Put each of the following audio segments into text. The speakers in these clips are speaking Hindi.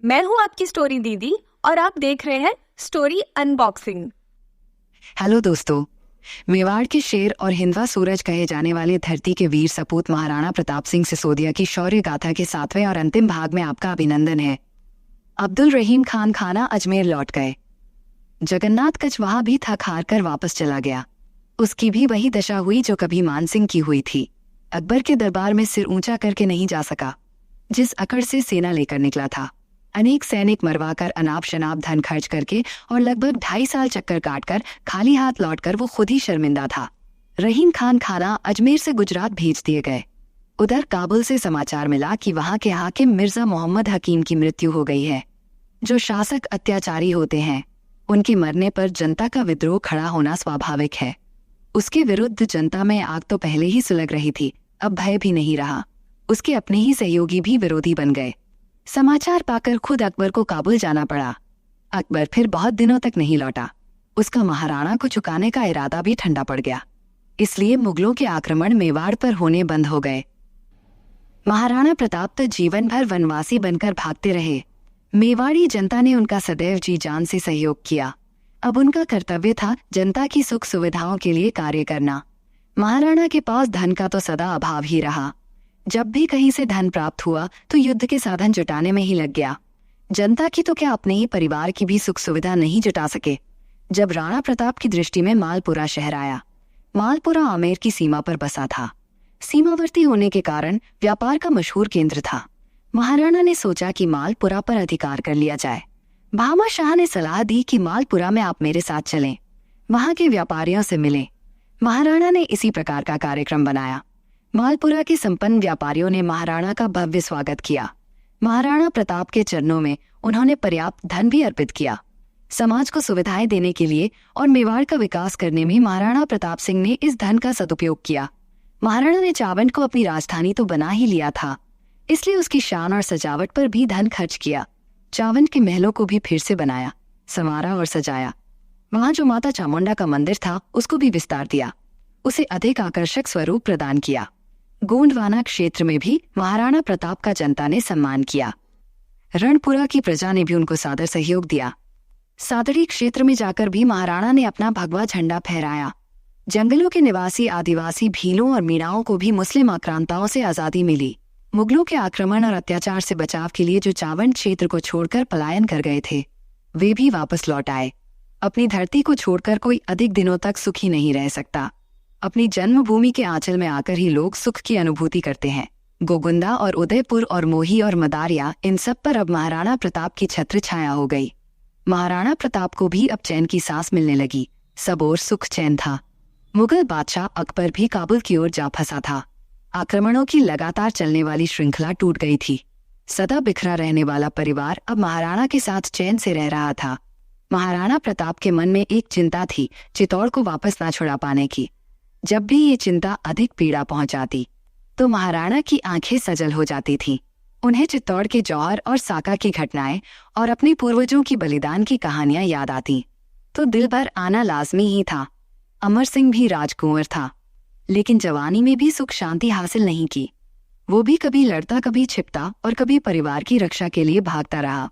मैं हूँ आपकी स्टोरी दीदी और आप देख रहे हैं स्टोरी अनबॉक्सिंग। हेलो दोस्तों, मेवाड़ के शेर और हिंदवा सूरज कहे जाने वाले धरती के वीर सपूत महाराणा प्रताप सिंह सिसोदिया की शौर्य गाथा के 7वें और अंतिम भाग में आपका अभिनंदन है। अब्दुल रहीम खान खाना अजमेर लौट गए। जगन्नाथ कछवाहा भी थक हार कर वापस चला गया। उसकी भी वही दशा हुई जो कभी मानसिंह की हुई थी। अकबर के दरबार में सिर ऊंचा करके नहीं जा सका, जिस अकड़ से सेना लेकर निकला था। अनेक सैनिक मरवाकर अनाप शनाप धन खर्च करके और लगभग 2.5 साल चक्कर काटकर खाली हाथ लौटकर वो खुद ही शर्मिंदा था। रहीम खान खाना अजमेर से गुजरात भेज दिए गए। उधर काबुल से समाचार मिला कि वहां के हाकिम मिर्जा मोहम्मद हकीम की मृत्यु हो गई है। जो शासक अत्याचारी होते हैं, उनके मरने पर जनता का विद्रोह खड़ा होना स्वाभाविक है। उसके विरुद्ध जनता में आग तो पहले ही सुलग रही थी, अब भय भी नहीं रहा। उसके अपने ही सहयोगी भी विरोधी बन गए। समाचार पाकर खुद अकबर को काबुल जाना पड़ा। अकबर फिर बहुत दिनों तक नहीं लौटा। उसका महाराणा को चुकाने का इरादा भी ठंडा पड़ गया। इसलिए मुगलों के आक्रमण मेवाड़ पर होने बंद हो गए। महाराणा प्रताप तो जीवन भर वनवासी बनकर भागते रहे। मेवाड़ी जनता ने उनका सदैव जी जान से सहयोग किया। अब उनका कर्तव्य था जनता की सुख सुविधाओं के लिए कार्य करना। महाराणा के पास धन का तो सदा अभाव ही रहा। जब भी कहीं से धन प्राप्त हुआ तो युद्ध के साधन जुटाने में ही लग गया। जनता की तो क्या, अपने ही परिवार की भी सुख सुविधा नहीं जुटा सके। जब राणा प्रताप की दृष्टि में मालपुरा शहर आया। मालपुरा आमेर की सीमा पर बसा था। सीमावर्ती होने के कारण व्यापार का मशहूर केंद्र था। महाराणा ने सोचा कि मालपुरा पर अधिकार कर लिया जाए। भामा शाह ने सलाह दी कि मालपुरा में आप मेरे साथ चलें, वहां के व्यापारियों से मिलें। महाराणा ने इसी प्रकार का कार्यक्रम बनाया। मालपुरा के संपन्न व्यापारियों ने महाराणा का भव्य स्वागत किया। महाराणा प्रताप के चरणों में उन्होंने पर्याप्त धन भी अर्पित किया। समाज को सुविधाएं देने के लिए और मेवाड़ का विकास करने में महाराणा प्रताप सिंह ने इस धन का सदुपयोग किया। महाराणा ने चावंड को अपनी राजधानी तो बना ही लिया था, इसलिए उसकी शान और सजावट पर भी धन खर्च किया। चावंड के महलों को भी फिर से बनाया, संवारा और सजाया। वहां जो माता चामुंडा का मंदिर था, उसको भी विस्तार दिया, उसे अधिक आकर्षक स्वरूप प्रदान किया। गोंडवाना क्षेत्र में भी महाराणा प्रताप का जनता ने सम्मान किया। रणपुरा की प्रजा ने भी उनको सादर सहयोग दिया। सादड़ी क्षेत्र में जाकर भी महाराणा ने अपना भगवा झंडा फहराया। जंगलों के निवासी आदिवासी भीलों और मीणाओं को भी मुस्लिम आक्रांताओं से आजादी मिली। मुगलों के आक्रमण और अत्याचार से बचाव के लिए जो चावंड क्षेत्र को छोड़कर पलायन कर गए थे, वे भी वापस लौट आए। अपनी धरती को छोड़कर कोई अधिक दिनों तक सुखी नहीं रह सकता। अपनी जन्मभूमि के आंचल में आकर ही लोग सुख की अनुभूति करते हैं। गोगुंदा और उदयपुर और मोही और मदारिया, इन सब पर अब महाराणा प्रताप की छत्र छाया हो गई। महाराणा प्रताप को भी अब चैन की सांस मिलने लगी। सब ओर सुख चैन था। मुगल बादशाह अकबर भी काबुल की ओर जा फंसा था। आक्रमणों की लगातार चलने वाली श्रृंखला टूट गई थी। सदा बिखरा रहने वाला परिवार अब महाराणा के साथ चैन से रह रहा था। महाराणा प्रताप के मन में एक चिंता थी, चित्तौड़ को वापस ना छुड़ा पाने की। जब भी ये चिंता अधिक पीड़ा पहुंचाती तो महाराणा की आंखें सजल हो जाती थीं। उन्हें चित्तौड़ के जौहर और साका की घटनाएं और अपने पूर्वजों की बलिदान की कहानियां याद आती तो दिल भर आना लाजमी ही था। अमर सिंह भी राजकुंवर था, लेकिन जवानी में भी सुख शांति हासिल नहीं की। वो भी कभी लड़ता, कभी छिपता और कभी परिवार की रक्षा के लिए भागता रहा।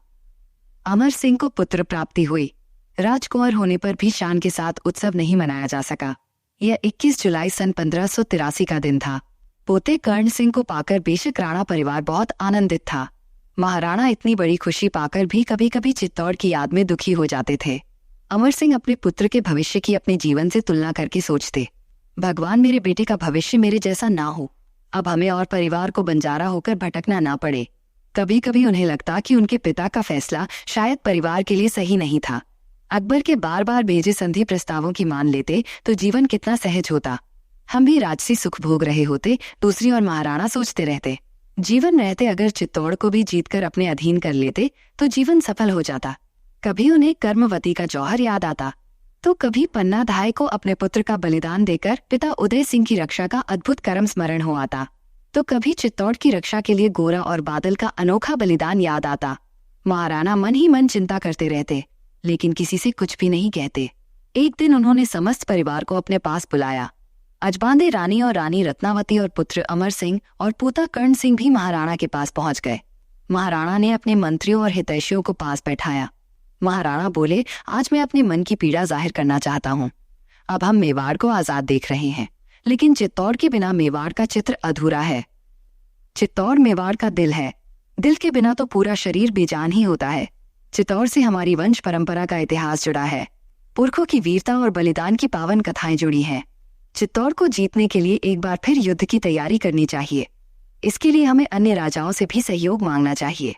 अमर सिंह को पुत्र प्राप्ति हुई। राजकुंवर होने पर भी शान के साथ उत्सव नहीं मनाया जा सका। यह 21 जुलाई सन 1583 का दिन था। पोते कर्ण सिंह को पाकर बेशक राणा परिवार बहुत आनंदित था। महाराणा इतनी बड़ी खुशी पाकर भी कभी कभी चित्तौड़ की याद में दुखी हो जाते थे। अमर सिंह अपने पुत्र के भविष्य की अपने जीवन से तुलना करके सोचते, भगवान मेरे बेटे का भविष्य मेरे जैसा ना हो, अब हमें और परिवार को बंजारा होकर भटकना ना पड़े। कभी कभी उन्हें लगता कि उनके पिता का फैसला शायद परिवार के लिए सही नहीं था। अकबर के बार बार भेजे संधि प्रस्तावों की मान लेते तो जीवन कितना सहज होता। हम भी राजसी सुख भोग रहे होते, दूसरी ओर महाराणा सोचते रहते, जीवन रहते अगर चित्तौड़ को भी जीतकर अपने अधीन कर लेते तो जीवन सफल हो जाता। कभी उन्हें कर्मवती का जौहर याद आता तो कभी पन्ना धाय को अपने पुत्र का बलिदान देकर पिता उदय सिंह की रक्षा का अद्भुत कर्म स्मरण हो आता, तो कभी चित्तौड़ की रक्षा के लिए गोरा और बादल का अनोखा बलिदान याद आता। महाराणा मन ही मन चिंता करते रहते, लेकिन किसी से कुछ भी नहीं कहते। एक दिन उन्होंने समस्त परिवार को अपने पास बुलाया। अजबांदे रानी और रानी रत्नावती और पुत्र अमर सिंह और पोता कर्ण सिंह भी महाराणा के पास पहुंच गए। महाराणा ने अपने मंत्रियों और हितैषियों को पास बैठाया। महाराणा बोले, आज मैं अपने मन की पीड़ा जाहिर करना चाहता हूँ। अब हम मेवाड़ को आजाद देख रहे हैं, लेकिन चित्तौड़ के बिना मेवाड़ का चित्र अधूरा है। चित्तौड़ मेवाड़ का दिल है। दिल के बिना तो पूरा शरीर बेजान ही होता है। चित्तौड़ से हमारी वंश परंपरा का इतिहास जुड़ा है। पुरखों की वीरता और बलिदान की पावन कथाएं जुड़ी हैं। चित्तौड़ को जीतने के लिए एक बार फिर युद्ध की तैयारी करनी चाहिए। इसके लिए हमें अन्य राजाओं से भी सहयोग मांगना चाहिए।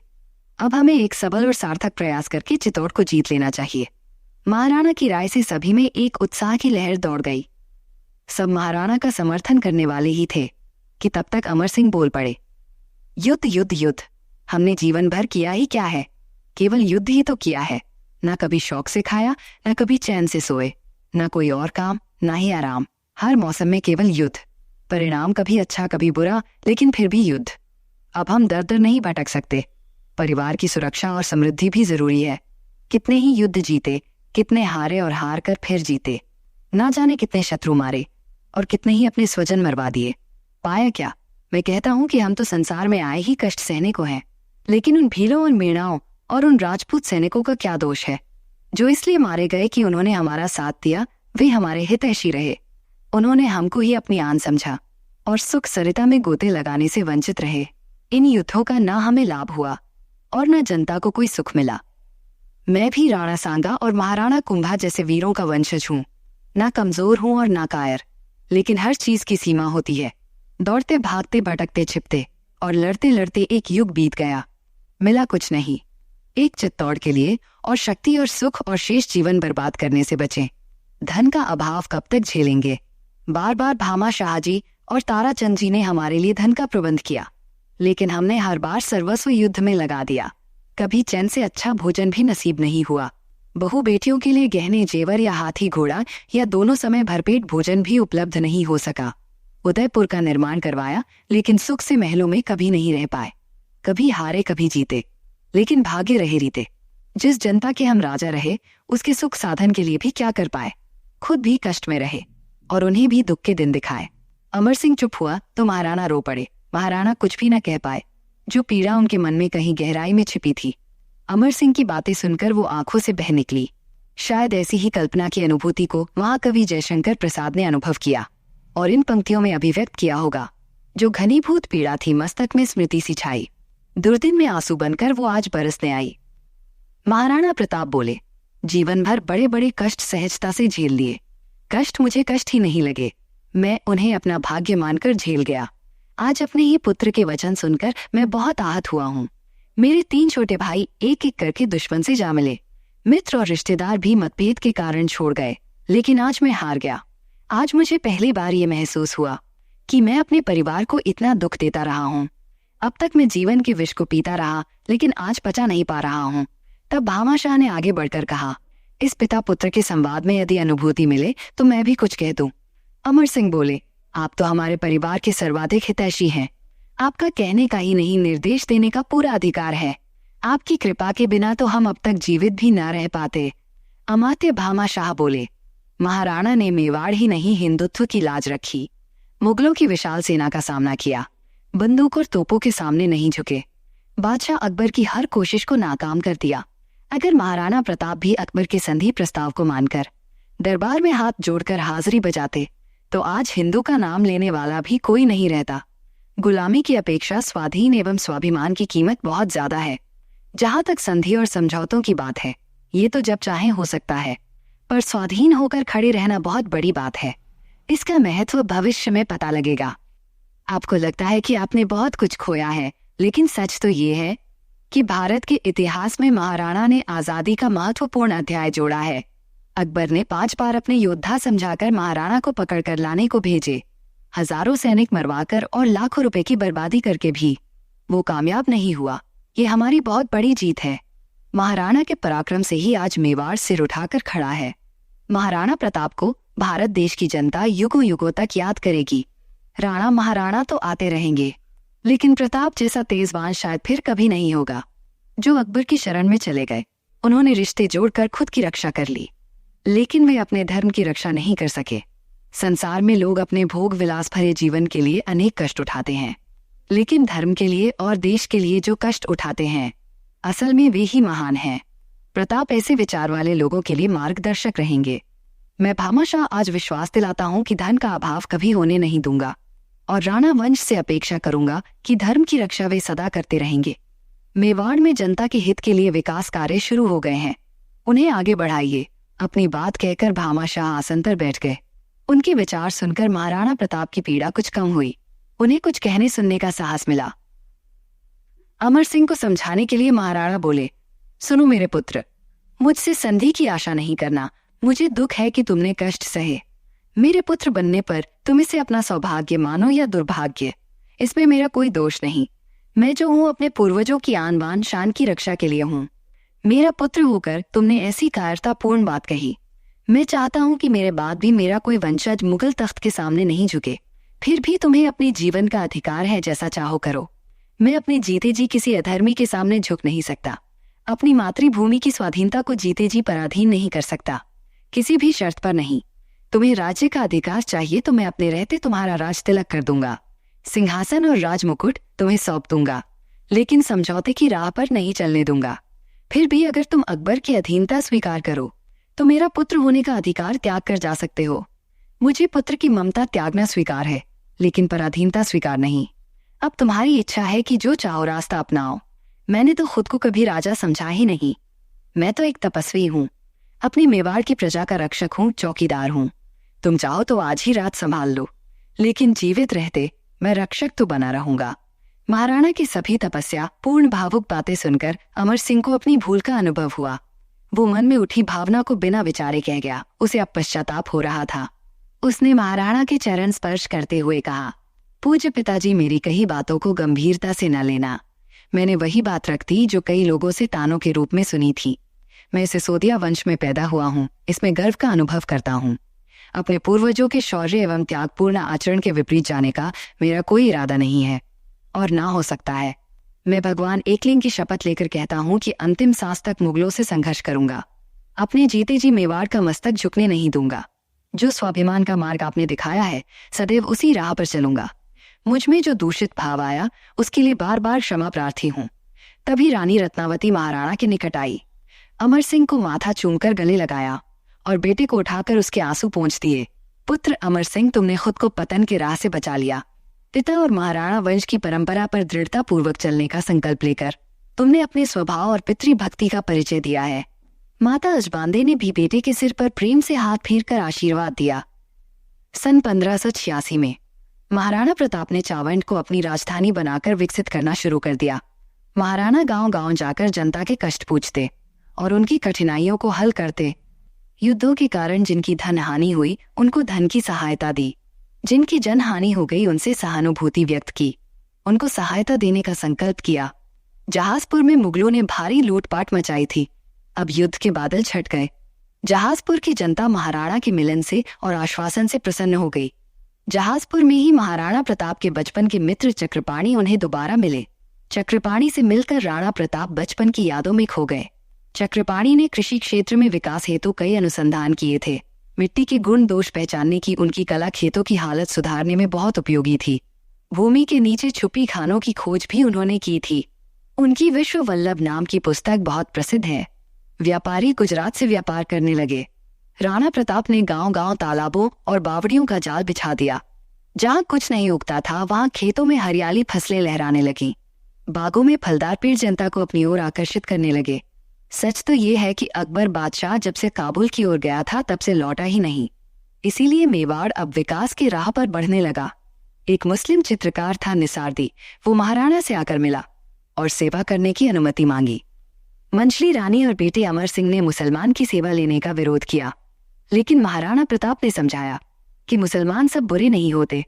अब हमें एक सबल और सार्थक प्रयास करके चित्तौड़ को जीत लेना चाहिए। महाराणा की राय से सभी में एक उत्साह की लहर दौड़ गई। सब महाराणा का समर्थन करने वाले ही थे कि तब तक अमर सिंह बोल पड़े, युद्ध युद्ध युद्ध। हमने जीवन भर किया ही क्या है, केवल युद्ध ही तो किया है। न कभी शौक से खाया, न कभी चैन से सोए, न कोई और काम, न ही आराम। हर मौसम में केवल युद्ध। परिणाम कभी अच्छा कभी बुरा, लेकिन फिर भी युद्ध। अब हम दर दर नहीं भटक सकते। परिवार की सुरक्षा और समृद्धि भी जरूरी है। कितने ही युद्ध जीते, कितने हारे और हार कर फिर जीते। ना जाने कितने शत्रु मारे और कितने ही अपने स्वजन मरवा दिए। पाया क्या? मैं कहता हूं कि हम तो संसार में आए ही कष्ट सहने को हैं, लेकिन उन भीलों और मेणाओं और उन राजपूत सैनिकों का क्या दोष है जो इसलिए मारे गए कि उन्होंने हमारा साथ दिया, वे हमारे हितैषी रहे। उन्होंने हमको ही अपनी आन समझा और सुख सरिता में गोते लगाने से वंचित रहे। इन युद्धों का ना हमें लाभ हुआ और न जनता को कोई सुख मिला। मैं भी राणा सांगा और महाराणा कुंभा जैसे वीरों का वंशज हूँ। ना कमजोर हूँ और ना कायर, लेकिन हर चीज की सीमा होती है। दौड़ते भागते भटकते छिपते और लड़ते लड़ते एक युग बीत गया, मिला कुछ नहीं। एक चित्तौड़ के लिए और शक्ति और सुख और शेष जीवन बर्बाद करने से बचें। धन का अभाव कब तक झेलेंगे? बार बार भामा शाहजी और ताराचंद जी ने हमारे लिए धन का प्रबंध किया, लेकिन हमने हर बार सर्वस्व युद्ध में लगा दिया। कभी चैन से अच्छा भोजन भी नसीब नहीं हुआ। बहू बेटियों के लिए गहने जेवर या हाथी घोड़ा या दोनों समय भरपेट भोजन भी उपलब्ध नहीं हो सका। उदयपुर का निर्माण करवाया, लेकिन सुख से महलों में कभी नहीं रह पाए। कभी हारे कभी जीते, लेकिन भाग्य रहे रीते। जिस जनता के हम राजा रहे, उसके सुख साधन के लिए भी क्या कर पाए। खुद भी कष्ट में रहे और उन्हें भी दुख के दिन दिखाए। अमर सिंह चुप हुआ तो महाराणा रो पड़े। महाराणा कुछ भी न कह पाए। जो पीड़ा उनके मन में कहीं गहराई में छिपी थी, अमर सिंह की बातें सुनकर वो आंखों से बह निकली। शायद ऐसी ही कल्पना की अनुभूति को महाकवि जयशंकर प्रसाद ने अनुभव किया और इन पंक्तियों में अभिव्यक्त किया होगा। जो घनीभूत पीड़ा थी मस्तक में स्मृति सी छाई, दुर्दिन में आंसू बनकर वो आज बरसने आई। महाराणा प्रताप बोले, जीवन भर बड़े बड़े कष्ट सहजता से झेल लिए। कष्ट मुझे कष्ट ही नहीं लगे, मैं उन्हें अपना भाग्य मानकर झेल गया। आज अपने ही पुत्र के वचन सुनकर मैं बहुत आहत हुआ हूँ। मेरे 3 छोटे भाई एक एक करके दुश्मन से जा मिले। मित्र और रिश्तेदार भी मतभेद के कारण छोड़ गए, लेकिन आज मैं हार गया। आज मुझे पहली बार ये महसूस हुआ कि मैं अपने परिवार को इतना दुख देता रहा हूँ। अब तक मैं जीवन के विष को पीता रहा, लेकिन आज पचा नहीं पा रहा हूँ। तब भामाशाह ने आगे बढ़कर कहा, इस पिता पुत्र के संवाद में यदि अनुभूति मिले तो मैं भी कुछ कह दूं। अमर सिंह बोले, आप तो हमारे परिवार के सर्वाधिक हितैषी हैं। आपका कहने का ही नहीं, निर्देश देने का पूरा अधिकार है। आपकी कृपा के बिना तो हम अब तक जीवित भी न रह पाते। अमात्य भामाशाह बोले, महाराणा ने मेवाड़ ही नहीं हिंदुत्व की लाज रखी। मुगलों की विशाल सेना का सामना किया, बंदूक और तोपों के सामने नहीं झुके। बादशाह अकबर की हर कोशिश को नाकाम कर दिया। अगर महाराणा प्रताप भी अकबर के संधि प्रस्ताव को मानकर दरबार में हाथ जोड़कर हाजिरी बजाते तो आज हिंदू का नाम लेने वाला भी कोई नहीं रहता। गुलामी की अपेक्षा स्वाधीन एवं स्वाभिमान की कीमत बहुत ज्यादा है। जहां तक संधि और समझौतों की बात है, ये तो जब चाहे हो सकता है, पर स्वाधीन होकर खड़े रहना बहुत बड़ी बात है। इसका महत्व भविष्य में पता लगेगा। आपको लगता है कि आपने बहुत कुछ खोया है, लेकिन सच तो ये है कि भारत के इतिहास में महाराणा ने आजादी का महत्वपूर्ण अध्याय जोड़ा है। अकबर ने 5 बार अपने योद्धा समझाकर महाराणा को पकड़कर लाने को भेजे। हजारों सैनिक मरवाकर और लाखों रुपए की बर्बादी करके भी वो कामयाब नहीं हुआ। ये हमारी बहुत बड़ी जीत है। महाराणा के पराक्रम से ही आज मेवाड़ सिर उठाकर खड़ा है। महाराणा प्रताप को भारत देश की जनता युगों युगों तक याद करेगी। राणा महाराणा तो आते रहेंगे, लेकिन प्रताप जैसा तेजवान शायद फिर कभी नहीं होगा। जो अकबर की शरण में चले गए, उन्होंने रिश्ते जोड़कर खुद की रक्षा कर ली, लेकिन वे अपने धर्म की रक्षा नहीं कर सके। संसार में लोग अपने भोग विलास भरे जीवन के लिए अनेक कष्ट उठाते हैं, लेकिन धर्म के लिए और देश के लिए जो कष्ट उठाते हैं, असल में वे ही महान हैं। प्रताप ऐसे विचार वाले लोगों के लिए मार्गदर्शक रहेंगे। मैं भामाशाह आज विश्वास दिलाता हूं कि धन का अभाव कभी होने नहीं दूंगा और राणा वंश से अपेक्षा करूंगा कि धर्म की रक्षा वे सदा करते रहेंगे। मेवाड़ में जनता के हित के लिए विकास कार्य शुरू हो गए हैं, उन्हें आगे बढ़ाइए। अपनी बात कहकर भामाशाह आसन पर बैठ गए। उनके विचार सुनकर महाराणा प्रताप की पीड़ा कुछ कम हुई। उन्हें कुछ कहने सुनने का साहस मिला। अमर सिंह को समझाने के लिए महाराणा बोले, सुनो मेरे पुत्र, मुझसे संधि की आशा नहीं करना। मुझे दुख है कि तुमने कष्ट सहे। मेरे पुत्र बनने पर तुम इसे अपना सौभाग्य मानो या दुर्भाग्य, इसमें मेरा कोई दोष नहीं। मैं जो हूँ अपने पूर्वजों की आन बान शान की रक्षा के लिए हूँ। मेरा पुत्र होकर तुमने ऐसी कायरतापूर्ण बात कही। मैं चाहता हूँ कि मेरे बाद भी मेरा कोई वंशज मुगल तख्त के सामने नहीं झुके। फिर भी तुम्हें अपने जीवन का अधिकार है, जैसा चाहो करो। मैं अपने जीते जी किसी अधर्मी के सामने झुक नहीं सकता। अपनी मातृभूमि की स्वाधीनता को जीते जी पराधीन नहीं कर सकता, किसी भी शर्त पर नहीं। तुम्हें राज्य का अधिकार चाहिए तो मैं अपने रहते तुम्हारा राज तिलक कर दूंगा। सिंहासन और राजमुकुट तुम्हें सौंप दूंगा, लेकिन समझौते की राह पर नहीं चलने दूंगा। फिर भी अगर तुम अकबर की अधीनता स्वीकार करो तो मेरा पुत्र होने का अधिकार त्याग कर जा सकते हो। मुझे पुत्र की ममता त्यागना स्वीकार है, लेकिन पराधीनता स्वीकार नहीं। अब तुम्हारी इच्छा है कि जो चाहो रास्ता अपनाओ। मैंने तो खुद को कभी राजा समझा ही नहीं। मैं तो एक तपस्वी हूँ, अपनी मेवाड़ की प्रजा का रक्षक हूँ, चौकीदार हूँ। तुम चाहो तो आज ही रात संभाल लो, लेकिन जीवित रहते मैं रक्षक तो बना रहूंगा। महाराणा की सभी तपस्या पूर्ण भावुक बातें सुनकर अमर सिंह को अपनी भूल का अनुभव हुआ। वो मन में उठी भावना को बिना विचारे कह गया। उसे अब पश्चाताप हो रहा था। उसने महाराणा के चरण स्पर्श करते हुए कहा, पूज्य पिताजी, मेरी कही बातों को गंभीरता से न लेना। मैंने वही बात रख दी जो कई लोगों से तानों के रूप में सुनी थी। मैं सिसोदिया वंश में पैदा हुआ हूँ, इसमें गर्व का अनुभव करता हूँ। अपने पूर्वजों के शौर्य एवं त्यागपूर्ण आचरण के विपरीत जाने का मेरा कोई इरादा नहीं है और ना हो सकता है। मैं भगवान एकलिंग की शपथ लेकर कहता हूँ कि अंतिम सांस तक मुगलों से संघर्ष करूंगा। अपने जीते जी मेवाड़ का मस्तक झुकने नहीं दूंगा। जो स्वाभिमान का मार्ग आपने दिखाया है, सदैव उसी राह पर चलूंगा। मुझ में जो दूषित भाव आया उसके लिए बार बार क्षमा प्रार्थी हूँ। तभी रानी रत्नावती महाराणा के निकट आई। अमर सिंह को माथा चूमकर गले लगाया और बेटे को उठाकर उसके आंसू पोंछ दिए। पुत्र अमर सिंह, तुमने खुद को पतन के राह से बचा लिया। पिता और महाराणा वंश की परंपरा पर दृढ़ता पूर्वक चलने का संकल्प लेकर तुमने अपने स्वभाव और पितृभक्ति का परिचय दिया है। माता अजबांदे ने भी बेटे के सिर पर प्रेम से हाथ फेरकर आशीर्वाद दिया। सन 1586 में महाराणा प्रताप ने चावंड को अपनी राजधानी बनाकर विकसित करना शुरू कर दिया। महाराणा गांव-गांव जाकर जनता के कष्ट पूछते और उनकी कठिनाइयों को हल करते। युद्धों के कारण जिनकी धन हानि हुई उनको धन की सहायता दी, जिनकी जन हानि हो गई उनसे सहानुभूति व्यक्त की, उनको सहायता देने का संकल्प किया। जहाजपुर में मुगलों ने भारी लूटपाट मचाई थी। अब युद्ध के बादल छट गए। जहाजपुर की जनता महाराणा के मिलन से और आश्वासन से प्रसन्न हो गई। जहाजपुर में ही महाराणा प्रताप के बचपन के मित्र चक्रपाणी उन्हें दोबारा मिले। चक्रपाणी से मिलकर राणा प्रताप बचपन की यादों में खो गए। चक्रपाणी ने कृषि क्षेत्र में विकास हेतु कई अनुसंधान किए थे। मिट्टी के गुण दोष पहचानने की उनकी कला खेतों की हालत सुधारने में बहुत उपयोगी थी। भूमि के नीचे छुपी खानों की खोज भी उन्होंने की थी। उनकी विश्व वल्लभ नाम की पुस्तक बहुत प्रसिद्ध है। व्यापारी गुजरात से व्यापार करने लगे। राणा प्रताप ने गांव-गांव तालाबों और बावड़ियों का जाल बिछा दिया। जहां कुछ नहीं उगता था वहां खेतों में हरियाली फसलें लहराने लगीं। बागों में फलदार पेड़ जनता को अपनी ओर आकर्षित करने लगे। सच तो ये है कि अकबर बादशाह जब से काबुल की ओर गया था तब से लौटा ही नहीं। इसीलिए मेवाड़ अब विकास की राह पर बढ़ने लगा। एक मुस्लिम चित्रकार था निसारदी। वो महाराणा से आकर मिला और सेवा करने की अनुमति मांगी। मंचली रानी और बेटे अमर सिंह ने मुसलमान की सेवा लेने का विरोध किया, लेकिन महाराणा प्रताप ने समझाया कि मुसलमान सब बुरे नहीं होते।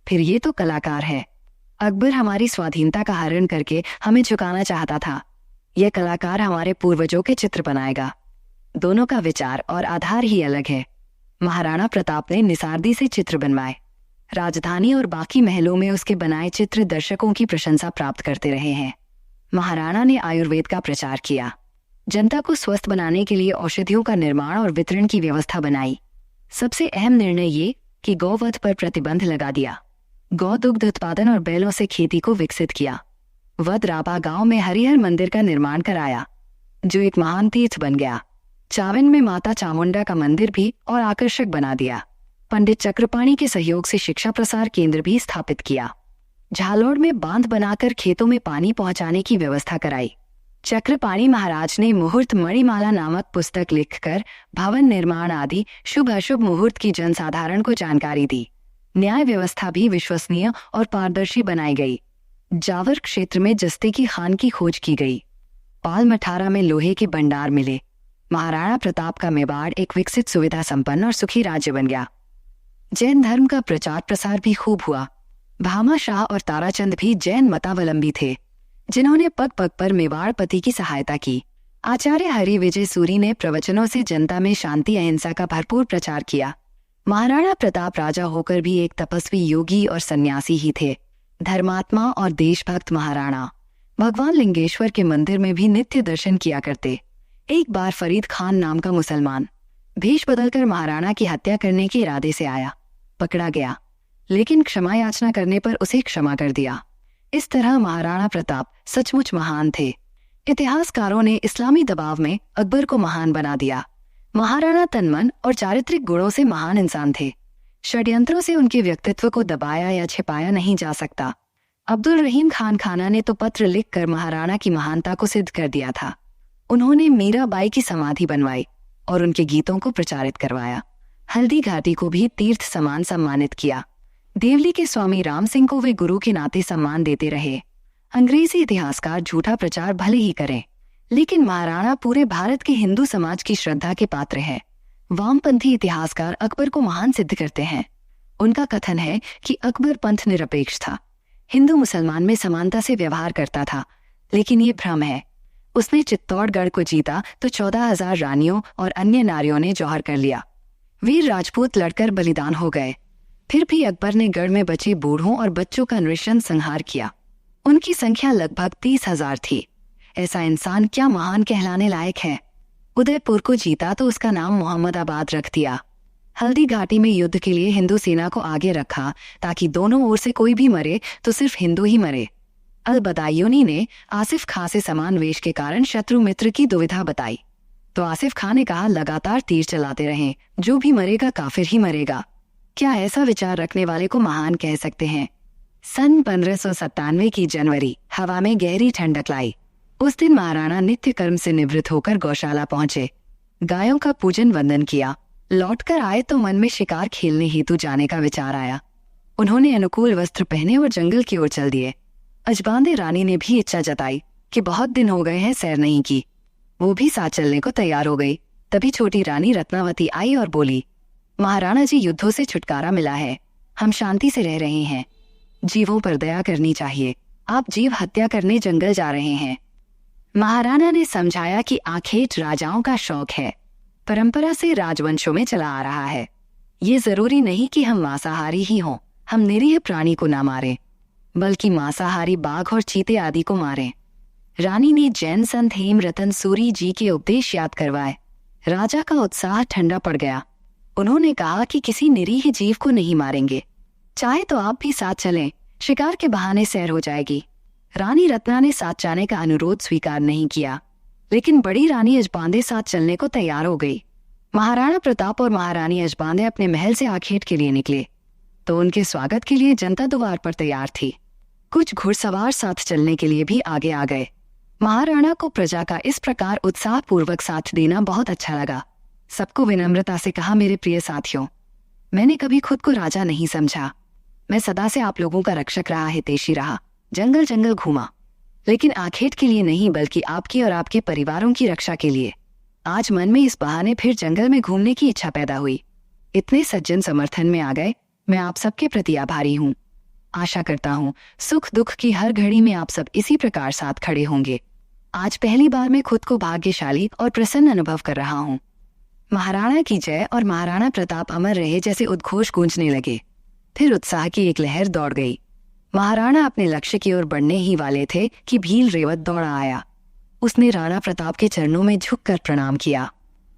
फिर ये तो कलाकार है। अकबर हमारी स्वाधीनता का हरण करके हमें झुकाना चाहता था। यह कलाकार हमारे पूर्वजों के चित्र बनाएगा। दोनों का विचार और आधार ही अलग है। महाराणा प्रताप ने निसारदी से चित्र बनवाए। राजधानी और बाकी महलों में उसके बनाए चित्र दर्शकों की प्रशंसा प्राप्त करते रहे हैं। महाराणा ने आयुर्वेद का प्रचार किया। जनता को स्वस्थ बनाने के लिए औषधियों का निर्माण और वितरण की व्यवस्था बनाई। सबसे अहम निर्णय ये कि गौवध पर प्रतिबंध लगा दिया। गौ दुग्ध उत्पादन और बैलों से खेती को विकसित किया। वदराबा गांव में हरिहर मंदिर का निर्माण कराया, जो एक महान तीर्थ बन गया। चावन में माता चामुंडा का मंदिर भी और आकर्षक बना दिया। पंडित चक्रपाणी के सहयोग से शिक्षा प्रसार केंद्र भी स्थापित किया। झालोड़ में बांध बनाकर खेतों में पानी पहुंचाने की व्यवस्था कराई। चक्रपाणी महाराज ने मुहूर्त मणिमाला नामक पुस्तक लिखकर भवन निर्माण आदि शुभ अशुभ मुहूर्त की जनसाधारण को जानकारी दी। न्याय व्यवस्था भी विश्वसनीय और पारदर्शी बनाई गई। जावर क्षेत्र में जस्ते की खान की खोज की गई। पाल मठारा में लोहे के भंडार मिले। महाराणा प्रताप का मेवाड़ एक विकसित, सुविधा संपन्न और सुखी राज्य बन गया। जैन धर्म का प्रचार प्रसार भी खूब हुआ। भामा शाह और ताराचंद भी जैन मतावलंबी थे, जिन्होंने पग पग पर मेवाड़पति की सहायता की। आचार्य हरि विजय सूरी ने प्रवचनों से जनता में शांति अहिंसा का भरपूर प्रचार किया। महाराणा प्रताप राजा होकर भी एक तपस्वी, योगी और सन्यासी ही थे। धर्मात्मा और देशभक्त महाराणा भगवान लिंगेश्वर के मंदिर में भी नित्य दर्शन किया करते। एक बार फरीद खान नाम का मुसलमान भेष बदलकर महाराणा की हत्या करने के इरादे से आया, पकड़ा गया, लेकिन क्षमा याचना करने पर उसे क्षमा कर दिया। इस तरह महाराणा प्रताप सचमुच महान थे। इतिहासकारों ने इस्लामी दबाव में अकबर को महान बना दिया। महाराणा तनमन और चारित्रिक गुणों से महान इंसान थे। षड्यंत्रों से उनके व्यक्तित्व को दबाया या छिपाया नहीं जा सकता। अब्दुल रहीम खान खाना ने तो पत्र लिखकर महाराणा की महानता को सिद्ध कर दिया था। उन्होंने मीराबाई की समाधि बनवाई और उनके गीतों को प्रचारित करवाया। हल्दी घाटी को भी तीर्थ समान सम्मानित किया। देवली के स्वामी राम सिंह को वे गुरु के नाते सम्मान देते रहे। अंग्रेजी इतिहासकार झूठा प्रचार भले ही करें, लेकिन महाराणा पूरे भारत के हिंदू समाज की श्रद्धा के पात्र है। वामपंथी इतिहासकार अकबर को महान सिद्ध करते हैं। उनका कथन है कि अकबर पंथ निरपेक्ष था, हिंदू मुसलमान में समानता से व्यवहार करता था, लेकिन ये भ्रम है। उसने चित्तौड़गढ़ को जीता तो 14,000 रानियों और अन्य नारियों ने जौहर कर लिया। वीर राजपूत लड़कर बलिदान हो गए। फिर भी अकबर ने गढ़ में बचे बूढ़ों और बच्चों का नृशंस संहार किया। उनकी संख्या लगभग 30,000 थी। ऐसा इंसान क्या महान कहलाने लायक है। उदयपुर को जीता तो उसका नाम मोहम्मदाबाद रख दिया। हल्दी घाटी में युद्ध के लिए हिंदू सेना को आगे रखा ताकि दोनों ओर से कोई भी मरे तो सिर्फ हिंदू ही मरे। अल-बदायूनी ने आसिफ खां से समान वेश के कारण शत्रु मित्र की दुविधा बताई, तो आसिफ खां ने कहा, लगातार तीर चलाते रहें, जो भी मरेगा काफिर ही मरेगा। क्या ऐसा विचार रखने वाले को महान कह सकते हैं। सन 1597 की जनवरी हवा में गहरी ठंडक लाई। उस दिन महाराणा नित्य कर्म से निवृत्त होकर गौशाला पहुंचे। गायों का पूजन वंदन किया। लौटकर आए तो मन में शिकार खेलने हेतु जाने का विचार आया। उन्होंने अनुकूल वस्त्र पहने और जंगल की ओर चल दिए। अजबांदे रानी ने भी इच्छा जताई कि बहुत दिन हो गए हैं सैर नहीं की। वो भी साथ चलने को तैयार हो गई। तभी छोटी रानी रत्नावती आई और बोली, महाराणा जी, युद्धों से छुटकारा मिला है, हम शांति से रह रहे हैं। जीवों पर दया करनी चाहिए। आप जीव हत्या करने जंगल जा रहे हैं। महाराणा ने समझाया कि आखेट राजाओं का शौक है, परंपरा से राजवंशों में चला आ रहा है। ये जरूरी नहीं कि हम मांसाहारी ही हों। हम निरीह प्राणी को ना मारें, बल्कि मांसाहारी बाघ और चीते आदि को मारें। रानी ने जैन संत हेमरतन सूरी जी के उपदेश याद करवाए। राजा का उत्साह ठंडा पड़ गया। उन्होंने कहा कि किसी निरीह जीव को नहीं मारेंगे। चाहे तो आप भी साथ चलें, शिकार के बहाने सैर हो जाएगी। रानी रत्ना ने साथ जाने का अनुरोध स्वीकार नहीं किया, लेकिन बड़ी रानी अजबांदे साथ चलने को तैयार हो गई। महाराणा प्रताप और महारानी अजबांदे अपने महल से आखेट के लिए निकले तो उनके स्वागत के लिए जनता द्वार पर तैयार थी। कुछ घुड़सवार साथ चलने के लिए भी आगे आ गए। महाराणा को प्रजा का इस प्रकार उत्साहपूर्वक साथ देना बहुत अच्छा लगा। सबको विनम्रता से कहा, मेरे प्रिय साथियों, मैंने कभी खुद को राजा नहीं समझा। मैं सदा से आप लोगों का रक्षक रहा, हितैषी रहा, जंगल जंगल घूमा, लेकिन आखेट के लिए नहीं, बल्कि आपकी और आपके परिवारों की रक्षा के लिए। आज मन में इस बहाने फिर जंगल में घूमने की इच्छा पैदा हुई। इतने सज्जन समर्थन में आ गए, मैं आप सबके प्रति आभारी हूँ। आशा करता हूँ सुख दुख की हर घड़ी में आप सब इसी प्रकार साथ खड़े होंगे। आज पहली बार मैं खुद को भाग्यशाली और प्रसन्न अनुभव कर रहा हूँ। महाराणा की जय और महाराणा प्रताप अमर रहे जैसे उद्घोष गूंजने लगे। फिर उत्साह की एक लहर दौड़ गई। महाराणा अपने लक्ष्य की ओर बढ़ने ही वाले थे कि भील रेवत दौड़ा आया। उसने राणा प्रताप के चरणों में झुककर प्रणाम किया।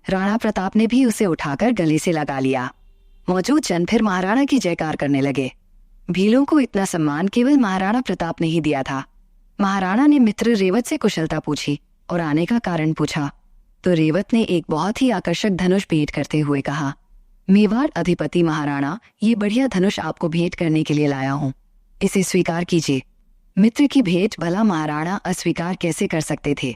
राणा प्रताप ने भी उसे उठाकर गले से लगा लिया। मौजूद जन फिर महाराणा की जयकार करने लगे। भीलों को इतना सम्मान केवल महाराणा प्रताप ने ही दिया था। महाराणा ने मित्र रेवत से कुशलता पूछी और आने का कारण पूछा तो रेवत ने एक बहुत ही आकर्षक धनुष भेंट करते हुए कहा, मेवाड़ अधिपति महाराणा, ये बढ़िया धनुष आपको भेंट करने के लिए लाया हूँ, इसे स्वीकार कीजिए। मित्र की भेंट भला महाराणा अस्वीकार कैसे कर सकते थे।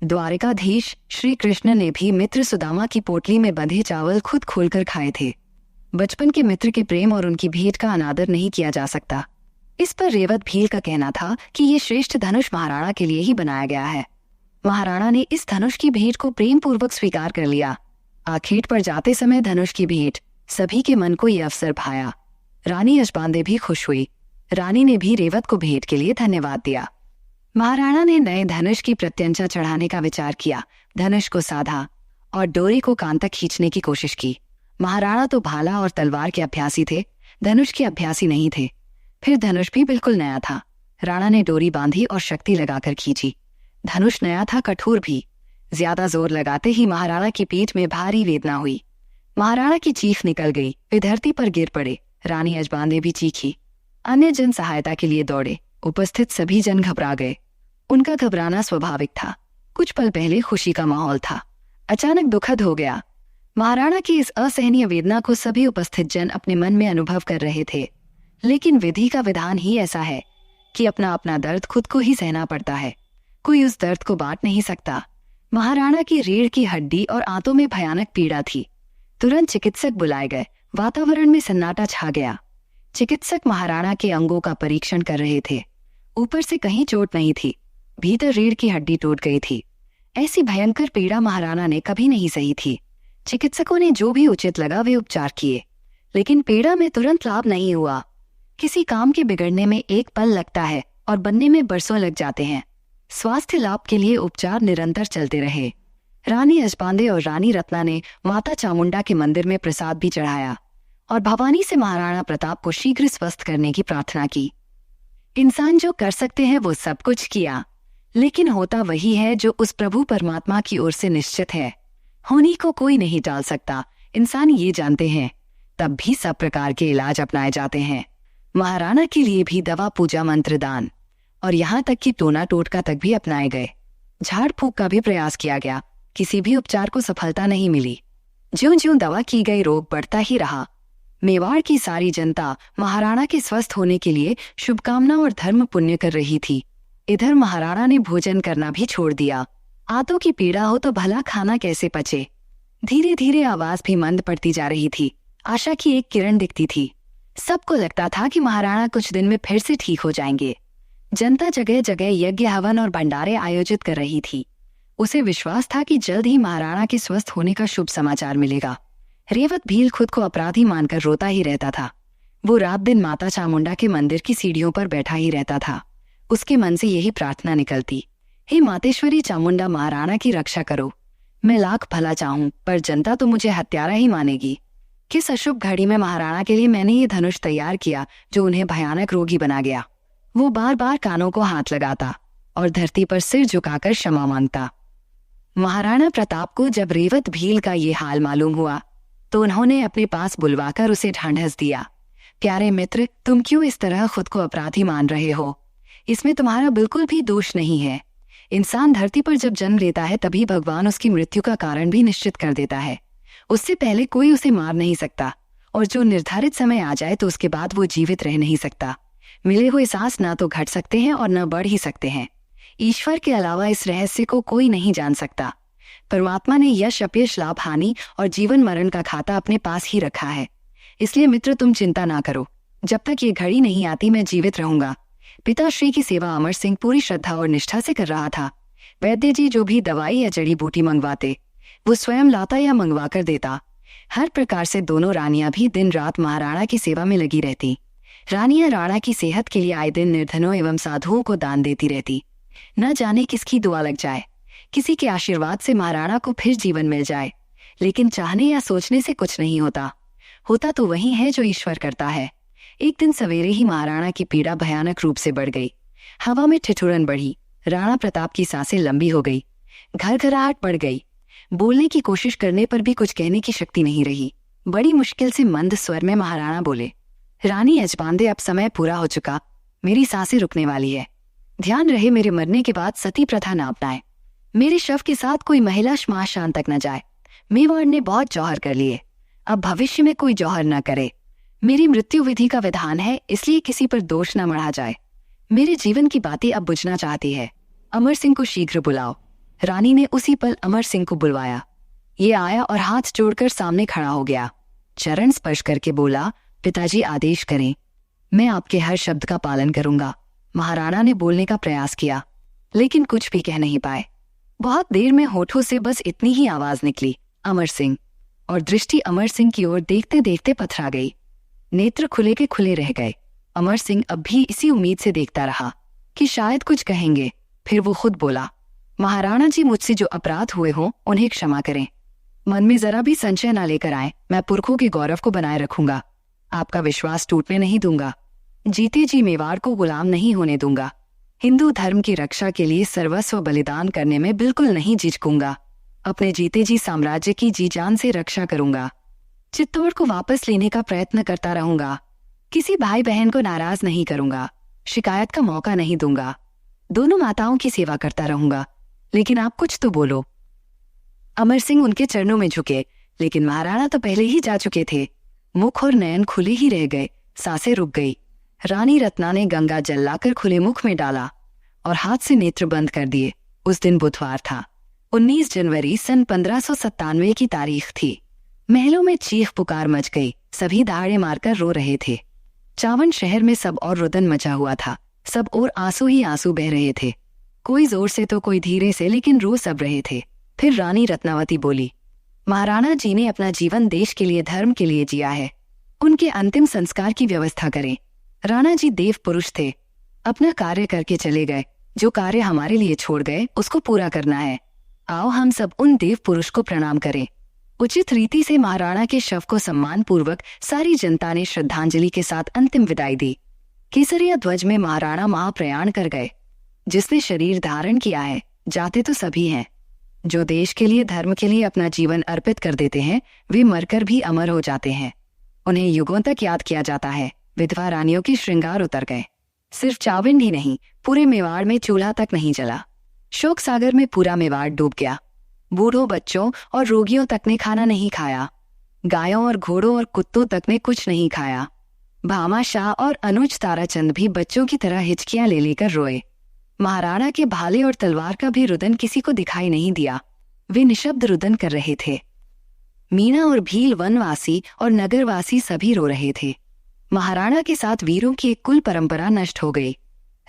द्वारिकाधीश श्री कृष्ण ने भी मित्र सुदामा की पोटली में बंधे चावल खुद खोलकर खाए थे। बचपन के मित्र के प्रेम और उनकी भेंट का अनादर नहीं किया जा सकता। इस पर रेवत भील का कहना था कि ये श्रेष्ठ धनुष महाराणा के लिए ही बनाया गया है। महाराणा ने इस धनुष की भेंट को प्रेम पूर्वक स्वीकार कर लिया। आखेट पर जाते समय धनुष की भेंट सभी के मन को ये अवसर भाया। रानी यशबांदे भी खुश हुई। रानी ने भी रेवत को भेंट के लिए धन्यवाद दिया। महाराणा ने नए धनुष की प्रत्यंचा चढ़ाने का विचार किया। धनुष को साधा और डोरी को कान तक खींचने की कोशिश की। महाराणा तो भाला और तलवार के अभ्यासी थे, धनुष के अभ्यासी नहीं थे। फिर धनुष भी बिल्कुल नया था। राणा ने डोरी बांधी और शक्ति लगाकर खींची। धनुष नया था, कठोर भी। ज्यादा जोर लगाते ही महाराणा की पीठ में भारी वेदना हुई। महाराणा की चीख निकल गई। वे धरती पर गिर पड़े। रानी यजबांदे भी चीखी। अन्य जन सहायता के लिए दौड़े। उपस्थित सभी जन घबरा गए। उनका घबराना स्वाभाविक था। कुछ पल पहले खुशी का माहौल था, अचानक दुखद हो गया। महाराणा की इस असहनीय वेदना को सभी उपस्थित जन अपने मन में अनुभव कर रहे थे। लेकिन विधि का विधान ही ऐसा है कि अपना अपना दर्द खुद को ही सहना पड़ता है। कोई उस दर्द को बांट नहीं सकता। महाराणा की रीढ़ की हड्डी और आंतों में भयानक पीड़ा थी। तुरंत चिकित्सक बुलाए गए। वातावरण में सन्नाटा छा गया। चिकित्सक महाराणा के अंगों का परीक्षण कर रहे थे। ऊपर से कहीं चोट नहीं थी, भीतर रीढ़ की हड्डी टूट गई थी। ऐसी भयंकर पीड़ा महाराणा ने कभी नहीं सही थी। चिकित्सकों ने जो भी उचित लगा वे उपचार किए, लेकिन पीड़ा में तुरंत लाभ नहीं हुआ। किसी काम के बिगड़ने में एक पल लगता है और बनने में बरसों लग जाते हैं। स्वास्थ्य लाभ के लिए उपचार निरंतर चलते रहे। रानी यशबांदे और रानी रत्ना ने माता चामुंडा के मंदिर में प्रसाद भी चढ़ाया और भवानी से महाराणा प्रताप को शीघ्र स्वस्थ करने की प्रार्थना की। इंसान जो कर सकते हैं वो सब कुछ किया, लेकिन होता वही है जो उस प्रभु परमात्मा की ओर से निश्चित है। होनी को कोई नहीं टाल सकता। इंसान ये जानते हैं, तब भी सब प्रकार के इलाज अपनाए जाते हैं। महाराणा के लिए भी दवा, पूजा, मंत्र, दान और यहाँ तक कि टोना टोटका तक भी अपनाए गए। झाड़ फूक का भी प्रयास किया गया। किसी भी उपचार को सफलता नहीं मिली। ज्यों-ज्यों दवा की गई रोग बढ़ता ही रहा। मेवाड़ की सारी जनता महाराणा के स्वस्थ होने के लिए शुभकामना और धर्म पुण्य कर रही थी। इधर महाराणा ने भोजन करना भी छोड़ दिया। आंतों की पीड़ा हो तो भला खाना कैसे पचे। धीरे धीरे आवाज भी मंद पड़ती जा रही थी। आशा की एक किरण दिखती थी। सबको लगता था कि महाराणा कुछ दिन में फिर से ठीक हो जाएंगे। जनता जगह जगह यज्ञ, हवन और भंडारे आयोजित कर रही थी। उसे विश्वास था कि जल्द ही महाराणा के स्वस्थ होने का शुभ समाचार मिलेगा। रेवत भील खुद को अपराधी मानकर रोता ही रहता था। वो रात दिन माता चामुंडा के मंदिर की सीढ़ियों पर बैठा ही रहता था। उसके मन से यही प्रार्थना निकलती, हे मातेश्वरी चामुंडा, महाराणा की रक्षा करो। मैं लाख भला चाहूं, पर जनता तो मुझे हत्यारा ही मानेगी। किस अशुभ घड़ी में महाराणा के लिए मैंने ये धनुष तैयार किया जो उन्हें भयानक रोगी बना गया। वो बार बार कानों को हाथ लगाता और धरती पर सिर झुकाकर क्षमा मांगता। महाराणा प्रताप को जब रेवत भील का ये हाल मालूम हुआ तो उन्होंने अपने पास बुलवाकर उसे ढांढस दिया। प्यारे मित्र, तुम क्यों इस तरह खुद को अपराधी मान रहे हो? इसमें तुम्हारा बिल्कुल भी दोष नहीं है। इंसान धरती पर जब जन्म लेता है तभी भगवान उसकी मृत्यु का कारण भी निश्चित कर देता है। उससे पहले कोई उसे मार नहीं सकता, और जो निर्धारित समय आ जाए तो उसके बाद वो जीवित रह नहीं सकता। मिले हुए सांस न तो घट सकते हैं और न बढ़ ही सकते हैं। ईश्वर के अलावा इस रहस्य को कोई नहीं जान सकता। परमात्मा ने यश, अपयश, लाभ, हानि और जीवन मरण का खाता अपने पास ही रखा है। इसलिए मित्र, तुम चिंता ना करो। जब तक ये घड़ी नहीं आती मैं जीवित रहूंगा। पिताश्री की सेवा अमर सिंह पूरी श्रद्धा और निष्ठा से कर रहा था। वैद्य जी जो भी दवाई या जड़ी बूटी मंगवाते वो स्वयं लाता या मंगवा कर देता। हर प्रकार से दोनों रानियां भी दिन रात महाराणा की सेवा में लगी रहती। रानियां राणा की सेहत के लिए आए दिन निर्धनों एवं साधुओं को दान देती रहती। न जाने किसकी दुआ लग जाए, किसी के आशीर्वाद से महाराणा को फिर जीवन मिल जाए। लेकिन चाहने या सोचने से कुछ नहीं होता। होता तो वही है जो ईश्वर करता है। एक दिन सवेरे ही महाराणा की पीड़ा भयानक रूप से बढ़ गई। हवा में ठिठुरन बढ़ी। राणा प्रताप की सांसें लंबी हो गई। घरघराहट बढ़ गई। बोलने की कोशिश करने पर भी कुछ कहने की शक्ति नहीं रही। बड़ी मुश्किल से मंद स्वर में महाराणा बोले, रानी यजमानदे, अब समय पूरा हो चुका, मेरी सांसें रुकने वाली है। ध्यान रहे मेरे मरने के बाद सती प्रथा न अपनाए। मेरे शव के साथ कोई महिला श्मशान तक न जाए। मेवाड़ ने बहुत जौहर कर लिए, अब भविष्य में कोई जौहर न करे। मेरी मृत्यु विधि का विधान है, इसलिए किसी पर दोष न मढ़ा जाए। मेरे जीवन की बातें अब बुझना चाहती है। अमर सिंह को शीघ्र बुलाओ। रानी ने उसी पल अमर सिंह को बुलवाया। ये आया और हाथ जोड़कर सामने खड़ा हो गया। चरण स्पर्श करके बोला, पिताजी आदेश करें, मैं आपके हर शब्द का पालन करूंगा। महाराणा ने बोलने का प्रयास किया, लेकिन कुछ भी कह नहीं पाए। बहुत देर में होठों से बस इतनी ही आवाज निकली, अमर सिंह, और दृष्टि अमर सिंह की ओर देखते देखते पथरा गई। नेत्र खुले के खुले रह गए। अमर सिंह अब भी इसी उम्मीद से देखता रहा कि शायद कुछ कहेंगे। फिर वो खुद बोला, महाराणा जी, मुझसे जो अपराध हुए हों उन्हें क्षमा करें। मन में जरा भी संशय न लेकर आए। मैं पुरखों के गौरव को बनाए रखूंगा। आपका विश्वास टूटने नहीं दूंगा। जीते जी मेवाड़ को गुलाम नहीं होने दूंगा। हिंदू धर्म की रक्षा के लिए सर्वस्व बलिदान करने में बिल्कुल नहीं झिझकूंगा। अपने जीते जी साम्राज्य की जी जान से रक्षा करूंगा। चित्तौड़ को वापस लेने का प्रयत्न करता रहूंगा। किसी भाई बहन को नाराज नहीं करूंगा। शिकायत का मौका नहीं दूंगा। दोनों माताओं की सेवा करता रहूंगा। लेकिन आप कुछ तो बोलो। अमर सिंह उनके चरणों में झुके, लेकिन महाराणा तो पहले ही जा चुके थे। मुख और नयन खुले ही रह गए। सांसें रुक गई। रानी रत्ना ने गंगा जल लाकर खुले मुख में डाला और हाथ से नेत्र बंद कर दिए। उस दिन बुधवार था। 19 जनवरी सन 1597 की तारीख थी। महलों में चीख पुकार मच गई। सभी दहाड़े मारकर रो रहे थे। चावन शहर में सब और रुदन मचा हुआ था। सब और आंसू ही आंसू बह रहे थे। कोई जोर से तो कोई धीरे से, लेकिन रो सब रहे थे। फिर रानी रत्नावती बोली, महाराणा जी ने अपना जीवन देश के लिए, धर्म के लिए जिया है। उनके अंतिम संस्कार की व्यवस्था करें। राणा जी देव पुरुष थे, अपना कार्य करके चले गए। जो कार्य हमारे लिए छोड़ गए उसको पूरा करना है। आओ हम सब उन देव पुरुष को प्रणाम करें। उचित रीति से महाराणा के शव को सम्मान पूर्वक सारी जनता ने श्रद्धांजलि के साथ अंतिम विदाई दी। केसरिया ध्वज में महाराणा महाप्रयाण कर गए। जिसने शरीर धारण किया है, जाते तो सभी हैं। जो देश के लिए, धर्म के लिए अपना जीवन अर्पित कर देते हैं, वे मरकर भी अमर हो जाते हैं। उन्हें युगों तक याद किया जाता है। विधवा रानियों के श्रृंगार उतर गए। सिर्फ चावंड ही नहीं, पूरे मेवाड़ में चूल्हा तक नहीं जला। शोक सागर में पूरा मेवाड़ डूब गया। बूढ़ों, बच्चों और रोगियों तक ने खाना नहीं खाया। गायों और घोड़ों और कुत्तों तक ने कुछ नहीं खाया। भामा शाह और अनुज ताराचंद भी बच्चों की तरह हिचकियां ले लेकर रोए। महाराणा के भाले और तलवार का भी रुदन किसी को दिखाई नहीं दिया। वे निशब्द रुदन कर रहे थे। मीना और भील, वनवासी और नगरवासी सभी रो रहे थे। महाराणा के साथ वीरों की एक कुल परंपरा नष्ट हो गई।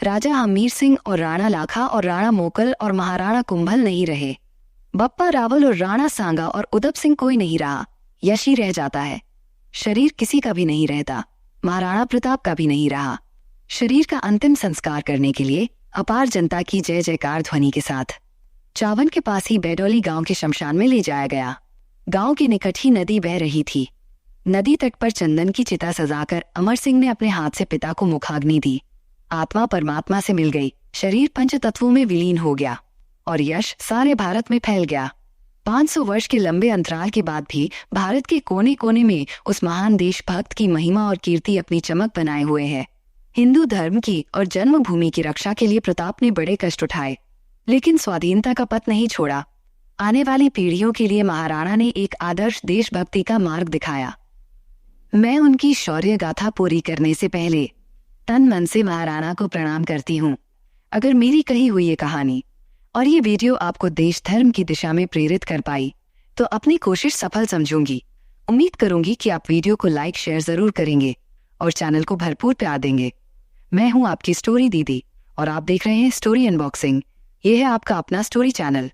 राजा हमीर सिंह और राणा लाखा और राणा मोकल और महाराणा कुंभल नहीं रहे। बप्पा रावल और राणा सांगा और उदप सिंह कोई नहीं रहा। यश ही रह जाता है। शरीर किसी का भी नहीं रहता। महाराणा प्रताप का भी नहीं रहा। शरीर का अंतिम संस्कार करने के लिए अपार जनता की जय जयकार ध्वनि के साथ चावन के पास ही बैडोली गांव के शमशान में ले जाया गया। गांव के निकट ही नदी बह रही थी। नदी तट पर चंदन की चिता सजाकर अमर सिंह ने अपने हाथ से पिता को मुखाग्नि दी। आत्मा परमात्मा से मिल गई। शरीर पंच तत्वों में विलीन हो गया और यश सारे भारत में फैल गया। 500 वर्ष के लंबे अंतराल के बाद भी भारत के कोने कोने में उस महान देशभक्त की महिमा और कीर्ति अपनी चमक बनाए हुए है। हिंदू धर्म की और जन्मभूमि की रक्षा के लिए प्रताप ने बड़े कष्ट उठाए, लेकिन स्वाधीनता का पथ नहीं छोड़ा। आने वाली पीढ़ियों के लिए महाराणा ने एक आदर्श देशभक्ति का मार्ग दिखाया। मैं उनकी शौर्य गाथा पूरी करने से पहले तन मन से महाराणा को प्रणाम करती हूँ। अगर मेरी कही हुई ये कहानी और ये वीडियो आपको देश धर्म की दिशा में प्रेरित कर पाई तो अपनी कोशिश सफल समझूंगी। उम्मीद करूंगी कि आप वीडियो को लाइक शेयर जरूर करेंगे और चैनल को भरपूर प्यार देंगे। मैं हूं आपकी स्टोरी दीदी और आप देख रहे हैं स्टोरी अनबॉक्सिंग। ये है आपका अपना स्टोरी चैनल।